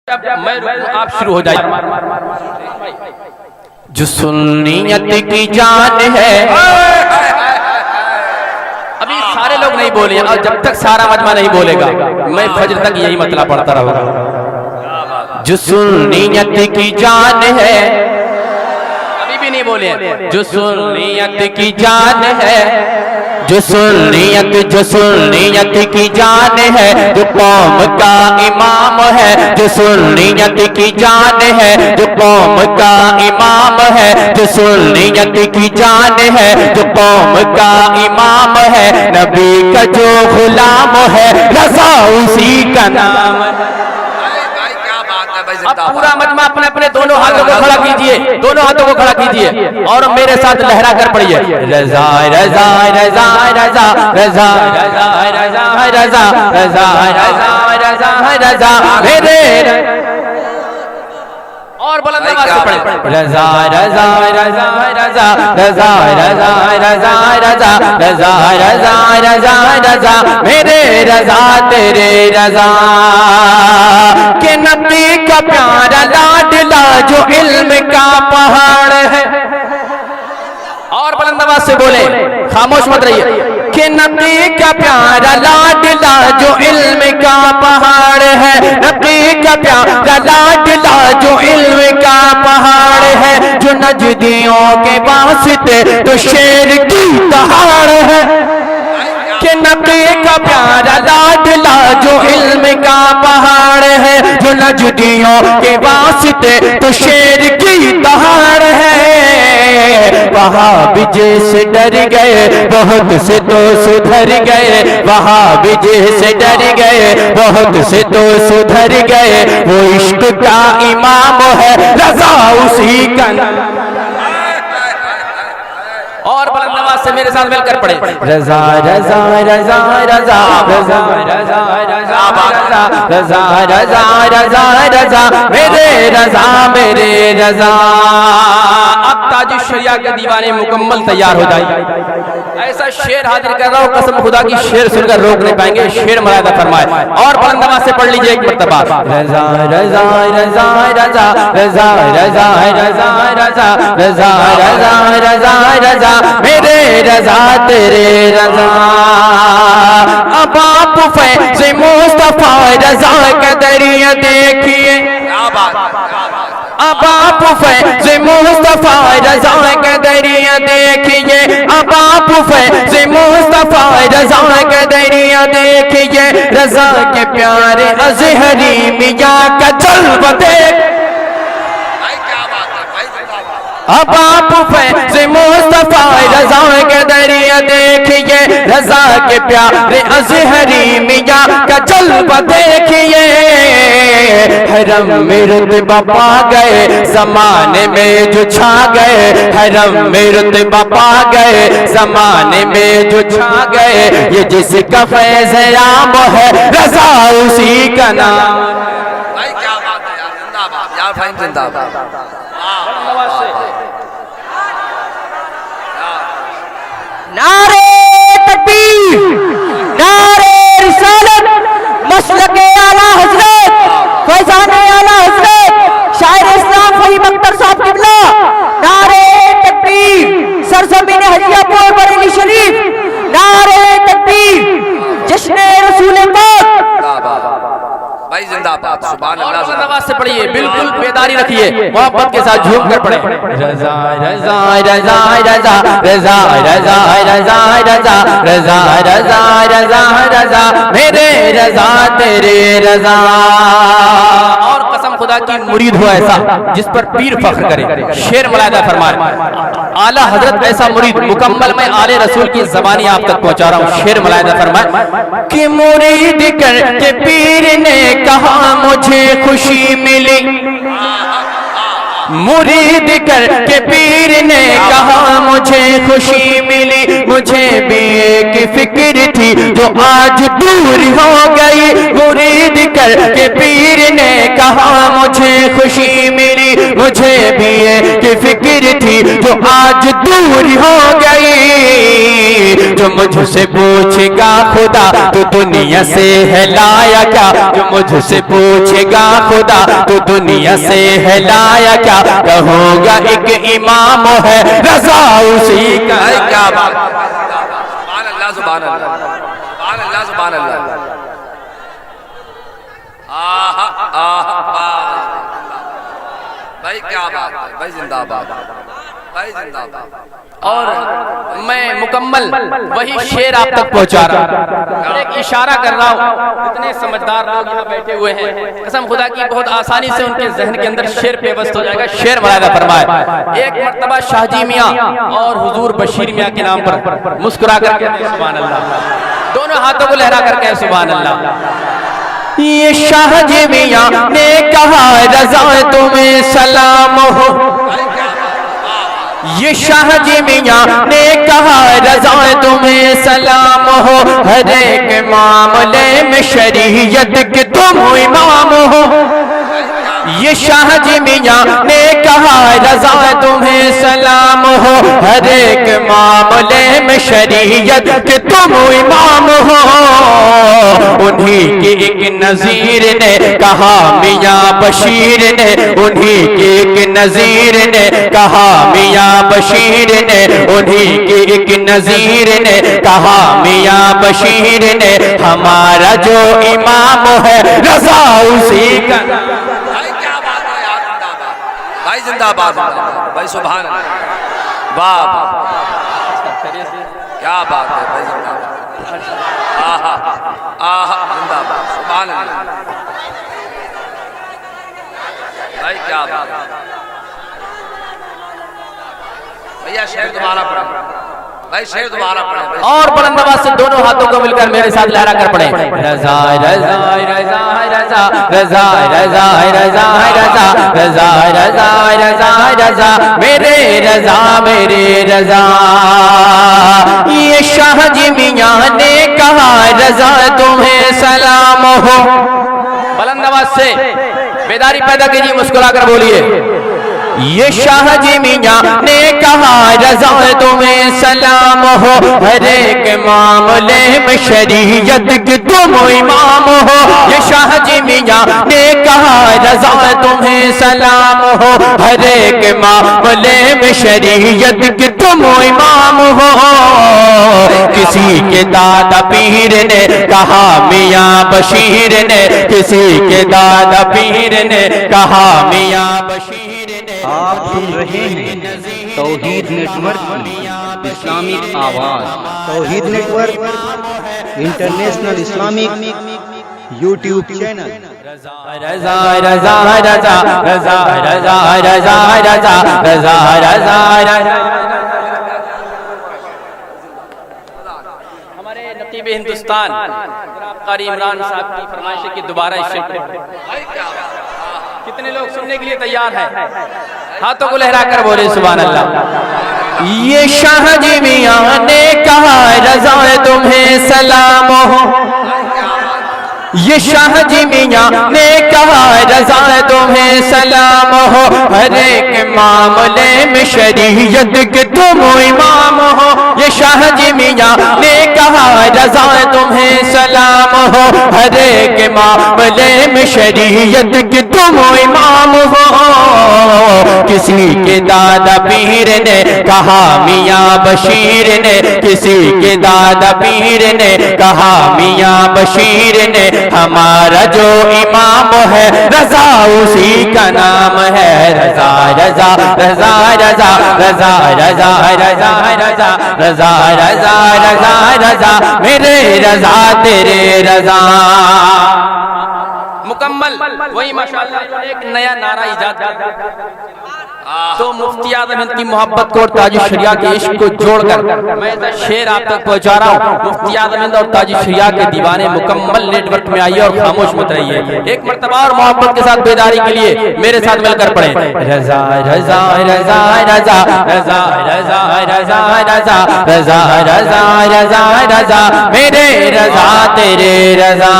मैं आप शुरू हो जाइए। जो सुन्नियत की जान है, अभी सारे लोग नहीं बोले और जब तक सारा मजमा नहीं बोलेगा मैं फजर तक यही मतलब पढ़ता रहूंगा। जो सुन्नियत की जान है, अभी भी नहीं बोले। जो सुन्नियत की जान है, जो सुन्नियत की जान है, जो कौम का इमाम है। जो सुन्नियत की जान है, जो कौम का इमाम है। जो सुन्नियत की जान है, जो कौम का इमाम है। नबी का जो गुलाम है, रज़ा उसी का नाम है। अब पूरा मजमा अपने अपने दोनों हाथों को खड़ा कीजिए, दोनों हाथों को खड़ा कीजिए और मेरे साथ लहरा कर पढ़िए। रज़ा रज़ा रज़ा रज़ा रज़ा रज़ा रज़ा रज़ा रज़ा रज़ा रज़ा मेरे, और बुलंद आवाज से पढ़ें। रज़ा रज़ा रज़ा रज़ा रज़ा रज़ा रज़ा रज़ा रज़ा रज़ा रज़ा रज़ा मेरे रज़ा तेरे रज़ा के नबी का प्यारा लाडला जो इल्म का पहाड़ है। और बुलंद आवाज से बोले, खामोश मत रहिए। कि नबी का प्यारा लाडला जो इल्म का पहाड़ है। नबी का प्यारा लाडला जो इल्म का पहाड़ है। जो नजदियों के वास्ते तो शेर की दहाड़ है। कि नबी का प्यारा लाडला जो इल्म का पहाड़ है। जो नजदियों के वास्ते तो शेर की दहाड़ है। वहां से डर गए बहुत से तो सुधर गए। वहां से डर गए बहुत से तो सुधर गए। वो इश्क का इमाम है, रज़ा उसी का नाम। और बुलंद आवाज से मेरे साथ मिलकर पढ़े। रज़ा रज़ा रज़ा रज़ा रज़ा रज़ा रज़ा रज़ा रज़ा रज़ा रज़ा मेरे रज़ा मेरे रज़ा। अब ताजुश शरिया के दीवाने मुकम्मल तैयार हो जाए। ऐसा शेर हाजिर कर रहा हूँ, कसम खुदा की शेर सुनकर रोक नहीं पाएंगे। शेर मर्यादा फरमाए और बुलंद आवाज से पढ़ लीजिए एक मर्तबा। रज़ा रज़ा रज़ा रज़ा रज़ा रज़ा रज़ा रज़ा रज़ा रज़ा रज़ा रज़ा मेरे रज़ा तेरे रज़ा। अब आप फैज़ मुस्तफा रज़ा का दरिया देखिए। अब आप फैज़ मुस्तफा रज़ा का दरिया देखिए। अब आप फैज़ मुस्तफा रज़ा का दरिया देखिए। रज़ा के प्यारे अज़हरी मियां का जलवा देख। अब आप फैज़ मुस्तफा रज़ा के दरिया देखिए। रज़ा के प्यारे अज़हरी मियां का जलवा देखिए। हरम में रुतबा पा गए ज़माने में जो छा गए। हरम में रुतबा पा गए ज़माने में जो छा गए। ये जिसका फैज़ आम है, रज़ा उसी का नाम। भाई क्या बात है यार, जिंदाबाद यार, फाइन जिंदाबाद। नारे तकबीर, नारे रिसालत, मसलके आला हज़रत, फैज़ाने आला हज़रत, शायर इस्लाम फहीम अख्तर साहब किबला। नारे तकबीर, सरज़मीन हजियापुर बरेली शरीफ। नारे तकबीर, जश्न रसूल पाक। भाई जिंदाबाद, सुभान अल्लाह। आवाज से पढ़िए, बिल्कुल बेदारी रखिए, मोहब्बत के साथ झूम कर पढ़े। रज़ा रज़ा रज़ा रज़ा रज़ा रज़ा रज़ा रज़ा रज़ा रज़ा रज़ा रज़ा मेरे रज़ा तेरे रज़ा। और कसम खुदा की मुरीद हो ऐसा जिस पर पीर फख्र करे। शेर मलादा फरमाए। आला हजरत ऐसा मुरीद मुकम्मल मैं आले रसूल की ज़बानी आप तक पहुंचा रहा हूँ। शेर मलादा फरमाए कि मुरीद करके पीर ने कहा मुझे खुशी मिली। मुरीद करके पीर ने कहा मुझे खुशी मिली। मुझे भी एक फिक्र थी जो आज दूर हो गई। मुरीद करके पीर ने कहा मुझे खुशी मिली। मुझे भी एक फिक्र थी जो आज दूर हो गई। जो जो मुझसे पूछेगा खुदा तो दुनिया से है लाया क्या, जो मुझसे पूछेगा खुदा तो दुनिया से है लाया क्या, कहूँगा एक इमाम है रजा उसी का। क्या बात, सुभान अल्लाह, सुभान अल्लाह, सुभान अल्लाह, सुभान अल्लाह। आहा आहा भाई, क्या बात है भाई, जिंदाबाद भाई, जिंदाबाद। और मैं मुकम्मल वही शेर आप तक पहुंचा रहा हूं, एक इशारा कर रहा हूं। इतने समझदार लोग यहाँ बैठे हुए हैं, कसम खुदा की बहुत आसानी से उनके जहन के अंदर शेर पेवस्त हो जाएगा। शेर मुलाहिजा फरमाए। एक मर्तबा शाहजी मियाँ और हुजूर बशीर मियाँ के नाम पर मुस्कुरा कर कहते हैं सुभान अल्लाह, दोनों हाथों को लहरा कर कहें सुभान अल्लाह। ये शाहजी मियाँ ने कहा रज़ा तुम्हें सलाम हो, ये शाहजी मियाँ ने कहा रज़ा तुम्हें सलाम हो, हर एक मामले में शरीयत के तुम इमाम हो। ये शाहजी मियाँ ने कहा रज़ा तुम्हें सलाम हो, हर एक मामले में शरीयत के तुम इमाम हो। उन्हीं के एक नज़ीर ने कहा मियाँ बशीर ने, उन्हीं के एक नज़ीर ने कहा मियाँ बशीर ने, उन्हीं के एक नज़ीर ने कहा मियाँ बशीर ने, हमारा जो इमाम है रज़ा उसी का। भाई जिंदाबाद भाई, सुभान अल्लाह, वाह क्या बात है भाई, जिंदाबाद, आहा आहा, जिंदाबाद, सुभान अल्लाह भाई, क्या बात भैया। शेर दोबारा पढ़े भाई, शेर दोबारा पढ़े और बुलंद आवाज से दोनों हाथों को मिलकर मेरे साथ लहरा कर पढ़े। रज़ा रज़ा रज़ा रज़ा रज़ा रज़ा रज़ा रज़ा रज़ा रज़ा रज़ा रज़ा मेरे रज़ा मेरे रज़ा। ये शाहजी मियाँ ने कहा रज़ा तुम्हें सलाम हो। बुलंद आवाज से बेदारी पैदा कीजिए, मुस्कुरा कर बोलिए। ये शाहजी मियाँ ने कहा रज़ा तुम्हें सलाम हो, हर एक मामले में शरीयत के तुम इमाम हो। ये शाहजी मियाँ ने कहा रज़ा तुम्हें सलाम हो, हर एक मामले में शरीयत के तुम इमाम हो। किसी के दादा पीर ने कहा मियाँ बशीर ने, किसी के दादा पीर ने कहा मियाँ बशीर ने। आप सुन रहे हैं तौहीद नेटवर्क इस्लामिक आवाज, Tauheed network international Islamic YouTube channel. Raza Raza Raza Raza Raza Raza Raza Raza Raza Raza. हमारे नकीब हिंदुस्तान कारी इमरान साहब की फरमाइश है कि दोबारा इस शेर को। कितने लोग सुनने के लिए तैयार हैं? हाथों को लहरा कर बोले सुभान अल्लाह। ये शाहजी मियाँ ने कहा रज़ा तुम्हें सलाम हो, ये शाहजी मियाँ ने कहा रज़ा तुम्हें सलाम हो, हर एक मामले में शरीयत के तुम इमाम हो। ये शाहजी मियाँ ने कहा रज़ा तुम्हें सलाम हो, हर एक मामले में शरीयत के तुम इमाम हो। किसी के दादा पीर ने कहा मियाँ बशीर ने, किसी के दादा पीर ने कहा मियाँ बशीर ने, हमारा जो इमाम है रज़ा उसी का नाम है। रज़ा रज़ा रज़ा रज़ा रज़ा रज़ा रज़ा रज़ा रज़ा रज़ा रज़ा रज़ा मेरे रज़ा तेरे रज़ा। मुकम्मल वही माशाअल्लाह एक नया नारा इजाद तो मुफ्ती आज़म हिंद की मोहब्बत को और ताजी शरिया के इश्क को जोड़कर मैं ऐसा शेर आप तक पहुंचा रहा हूँ। मुफ्ती आज़म हिंद और ताजी शरिया के दीवाने मुकम्मल नेटवर्क में आइए और खामोश मत रहिए। एक मर्तबा और मोहब्बत के साथ बेदारी के लिए मेरे साथ मिलकर पढ़े। रज़ा रज़ा रज़ा रज़ा रज़ा रज़ा रज़ा रज़ा रज़ा रज़ा रज़ा रज़ा मेरे रज़ा तेरे रज़ा।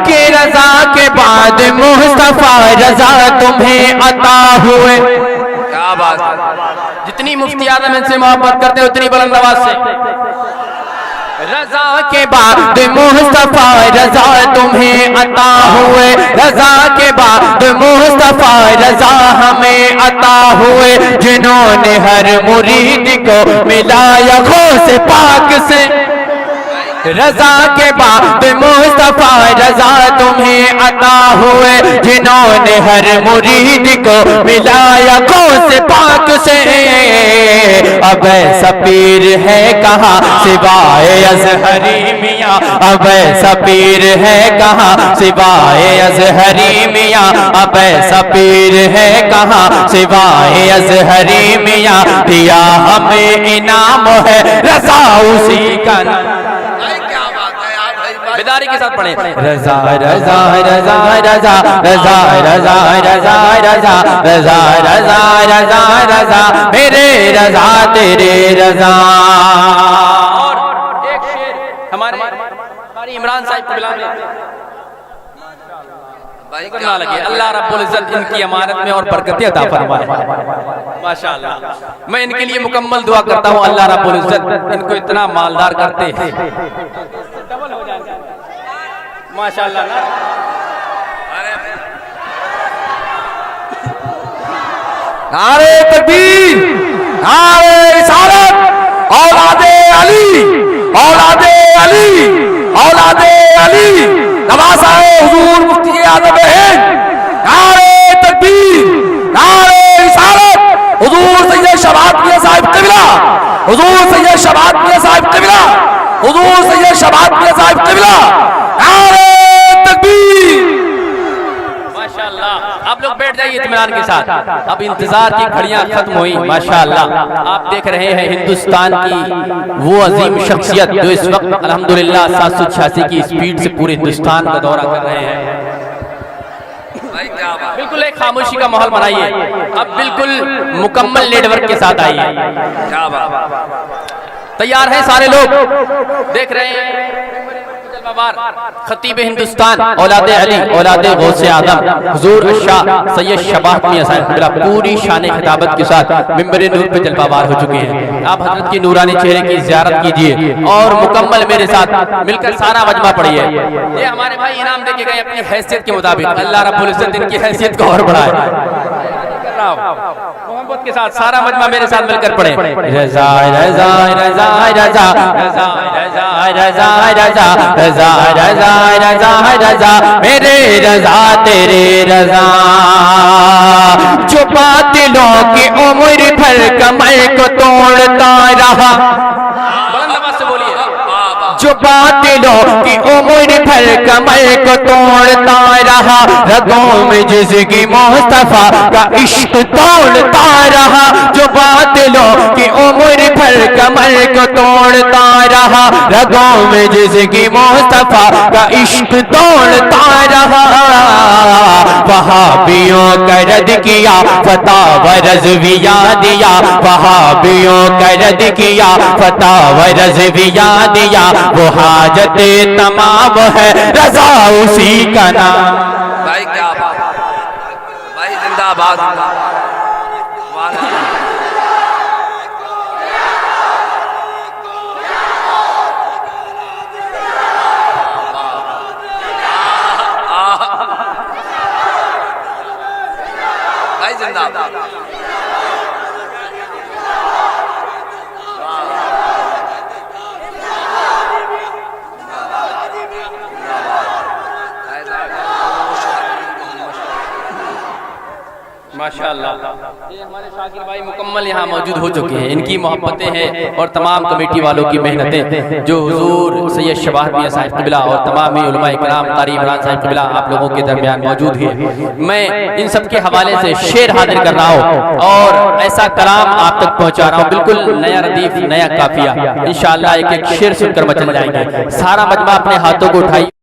के रज़ा के बाद मुस्तफा रज़ा तुम्हें अता हुए। क्या बात है। जितनी मुफ्ती आज़म इनसे मोहब्बत करते हैं उतनी बुलंद आवाज से रजा के बाद मुस्तफा रजा तुम्हें अता हुए, रजा के बाद मुस्तफा रजा हमें अता हुए, जिन्होंने हर मुरीद को मिलाया गौसे पाक से। रजा के बाद मुस्तफा रजा तुम्हें अता हुए, जिन्होंने हर मुरीद को मिलाया गौसे पाक से। अब ऐसा पीर है कहाँ सिवाय अज़हरी मियाँ, अब ऐसा पीर है कहाँ सिवाय अज़हरी मियाँ, अब ऐसा पीर है कहाँ सिवाय अज़हरी मियाँ। दिया हमें इनाम है रजा उसी का नाम। बेदारी के साथ पढ़े रजा रजा रजा रजा रजा रजा रजा रजा रजा रजा रजा रजा मेरे रजा तेरे रजा। और एक शेर हमारे इमरान साहब को बुला करना लगे। अल्लाह रब्बुल इज्जत इनकी अमानत में और बरकतें अता फरमाए माशाअल्लाह। मैं इनके लिए मुकम्मल दुआ करता हूँ, अल्लाह रब्बुल इज्जत इनको इतना मालदार करते हैं डबल हो जाएगा माशाअल्लाह। नारे तकबीर, नारे रिसालत, औलादे अली, औलादे अली, औलादे अली, नवाज़ाए हुजूर मुफ्ती आज़म हिंद। नारे तकबीर, नारे रिसालत, हुजूर सैयद शबात मियां साहिब क़िबला, हुजूर सैयद शबात मियां साहिब क़िबला, हुजूर सैयद शबात मियां साहिब क़िबला। नारे तकबीर। माशाअल्लाह। आप लोग बैठ जाइए इत्मीनान के साथ। अब इंतजार की घड़ियां खत्म हुई माशाअल्लाह। आप देख रहे हैं हिंदुस्तान की वो अजीम शख्सियत जो इस वक्त अल्हम्दुलिल्लाह 786 की स्पीड से पूरे हिंदुस्तान का दौरा कर रहे हैं। बिल्कुल एक खामोशी का माहौल बनाइए, अब बिल्कुल मुकम्मल नेटवर्क के साथ आइए। तैयार हैं सारे लोग, देख रहे हैं खतीब हिंदुस्तान औलादे अली औलादे गौसे आदम हुजूर शाह सैयद शबात मियां साहिब पूरी शान खिताबत के साथ मिंबर नूर पे जलवाबार हो चुके हैं। आप हजरत की नूरानी चेहरे की ज़ियारत कीजिए और मुकम्मल मेरे साथ मिलकर सारा मजमा पढ़िए। ये हमारे भाई इनाम देके गए अपनी हैसियत के मुताबिक, अल्लाह रब्बुल इज्जत इनकी हैसियत को और बढ़ाए। मोहब्बत के साथ सारा मजमा मेरे साथ मिलकर पढ़े रजा रजा रजा रजा रजा रजा रजा रजा रजा रजा रजा मेरे रजा तेरे रजा। जो बातिलों की उम्र भर कमर को तोड़ता रहा, जो बातिलों की उम्र भर कमर को तोड़ता रहा, रगों में जिसकी मुस्तफा का इश्क तोड़ता रहा। जो बातिलों की उम्र भर कमर को तोड़ता रहा, रगों में जिसकी मुस्तफा का इश्क तोड़ता रहा। वहाबियों का रद किया फतावा रज़विया दिया, वहाबियों का रद किया फतावा रज़विया दिया। वो हाजते तमाम है रजा उसी का नाम। भाई क्या बात, भाई जिंदाबाद। भाई जिंदाबाद। माशाअल्लाह। ये हमारे शाकिर भाई मुकम्मल यहाँ मौजूद हो चुके हैं। इनकी मोहब्बतें हैं और तमाम कमेटी वालों की मेहनतें जो हुजूर सैयद शबात मियां साहिब क़िबला और तमाम उलमा इकराम कारी इमरान साहिब क़िबला आप लोगों के दरमियान मौजूद है। मैं इन सब के हवाले से शेर हाजिर कर रहा हूँ और ऐसा कलाम आप तक पहुँचा रहा हूँ, बिल्कुल नया रदीफ नया काफिया। इंशाअल्लाह एक एक शेर सुनकर मचल जाएंगे। सारा मजमा अपने हाथों को उठाइए।